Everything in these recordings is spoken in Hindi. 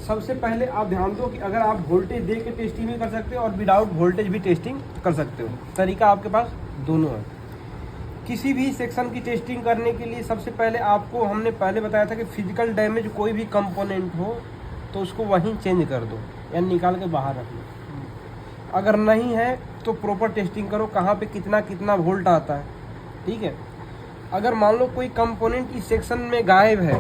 सबसे पहले आप ध्यान दो कि अगर आप वोल्टेज दे के टेस्टिंग भी कर सकते हो और विदाउट वोल्टेज भी टेस्टिंग कर सकते हो, तरीका आपके पास दोनों है। किसी भी सेक्शन की टेस्टिंग करने के लिए सबसे पहले आपको हमने पहले बताया था कि फिजिकल डैमेज कोई भी कंपोनेंट हो तो उसको वहीं चेंज कर दो या निकाल के बाहर रख लो। अगर नहीं है तो प्रॉपर टेस्टिंग करो कहाँ पे कितना कितना वोल्ट आता है, ठीक है। अगर मान लो कोई कंपोनेंट इस सेक्शन में गायब है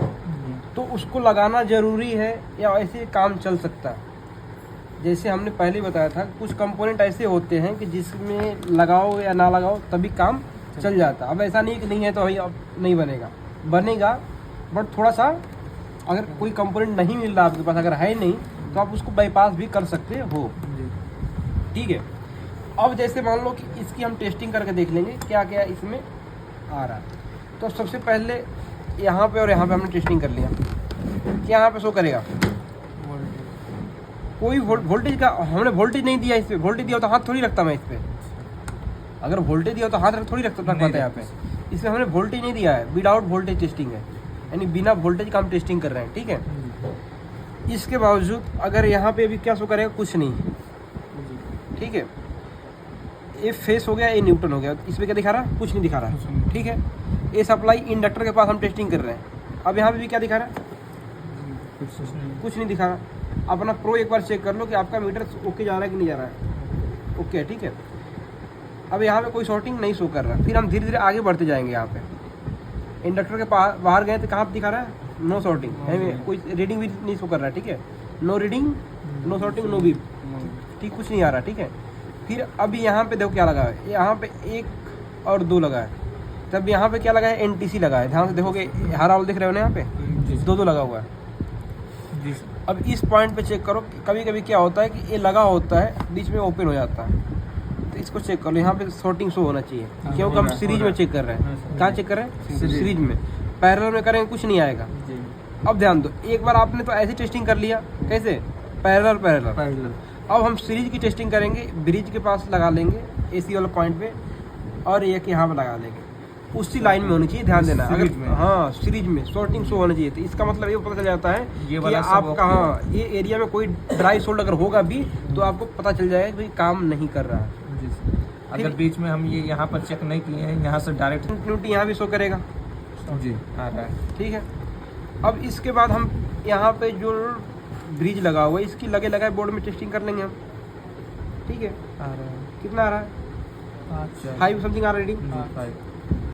तो उसको लगाना ज़रूरी है या ऐसे काम चल सकता है। जैसे हमने पहले बताया था कुछ कंपोनेंट ऐसे होते हैं कि जिसमें लगाओ या ना लगाओ तभी काम चल जाता। अब ऐसा नहीं कि नहीं है तो भाई अब नहीं बनेगा, बनेगा, बट थोड़ा सा अगर कोई कंपोनेंट नहीं मिल रहा आपके पास, अगर है नहीं तो आप उसको बाईपास भी कर सकते हो, ठीक है। अब जैसे मान लो कि इसकी हम टेस्टिंग करके देख लेंगे क्या क्या इसमें आ रहा है। तो सबसे पहले यहाँ पे और यहाँ पे हमने टेस्टिंग कर लिया, क्या यहाँ पे शो करेगा कोई वोल्टेज का, हमने वोल्टेज नहीं दिया इस पर। वोल्टेज दिया तो हाथ थोड़ी रखता मैं इस पर, अगर वोल्टेज दिया तो हाथ थोड़ी रख पाता है यहाँ पे। इसमें हमने वोल्टेज नहीं दिया है, विदाउट वोल्टेज टेस्टिंग है, यानी बिना वोल्टेज का हम टेस्टिंग कर रहे हैं, ठीक है। इसके बावजूद अगर यहाँ पे अभी क्या शो करेगा, कुछ नहीं, ठीक है। ये फेस हो गया, ये न्यूट्रल हो गया, इसमें क्या दिखा रहा, कुछ नहीं दिखा रहा, ठीक है। ये सप्लाई इंडक्टर के पास हम टेस्टिंग कर रहे हैं। अब यहाँ पे भी क्या दिखा रहा है, कुछ नहीं दिखा रहा। अपना प्रो एक बार चेक कर लो कि आपका मीटर ओके जा रहा है कि नहीं जा रहा है, ओके, ठीक है। अब यहाँ पे कोई शॉर्टिंग नहीं शो कर रहा। फिर हम धीरे धीरे आगे बढ़ते जाएंगे। यहाँ पे इंडक्टर के बाहर गए तो कहाँ पे दिखा रहा है, नो शॉर्टिंग, कोई रीडिंग भी नहीं शो कर रहा है, ठीक है। No reading, no shorting, no beep, ठीक, कुछ नहीं आ रहा, ठीक है। फिर अभी यहाँ पे देखो क्या लगा है, यहाँ पे 1 और 2 लगा है। तब यहाँ पे क्या लगा है, NTC लगा है, ध्यान से देखोगे हरा वाला दिख रहे हो ना, यहाँ पे 2 लगा हुआ है। अब इस पॉइंट पे चेक करो, कभी कभी क्या होता है कि ये लगा होता है बीच में ओपन हो जाता है, तो इसको चेक कर लो। यहाँ पे शॉर्टिंग शो होना चाहिए, क्योंकि हम सीरीज में चेक कर रहे हैं। कहाँ चेक कर रहे हैं, सीरीज में। पैरेलल में करेंगे कुछ नहीं आएगा। अब ध्यान दो, एक बार आपने तो ऐसी टेस्टिंग कर लिया, कैसे, पैरेलल। अब हम सीरीज की टेस्टिंग करेंगे, ब्रिज के पास लगा लेंगे AC वाला पॉइंट पे, और एक यहाँ पे लगा लेंगे, उसी लाइन में होनी चाहिए, ध्यान देना। अगर हाँ सीरीज में शॉर्टिंग शो होना चाहिए, तो इसका मतलब ये पता चल जाता है कि आपका हाँ ये एरिया में कोई ड्राई सोल्ड अगर होगा भी तो आपको पता चल जाएगा कि काम नहीं कर रहा है। अगर बीच में हम ये यहाँ पर चेक नहीं किए हैं, यहाँ से डायरेक्ट कंटिन्यूटी यहाँ भी शो करेगा जी आ रहा है, ठीक है। अब इसके बाद हम यहाँ पे जो ब्रिज लगा हुआ है इसकी लगे लगाए बोर्ड में टेस्टिंग कर लेंगे हम, ठीक है। आ रहा है, कितना आ रहा है, 5 समथिंग आ रहा है रीडिंग, 5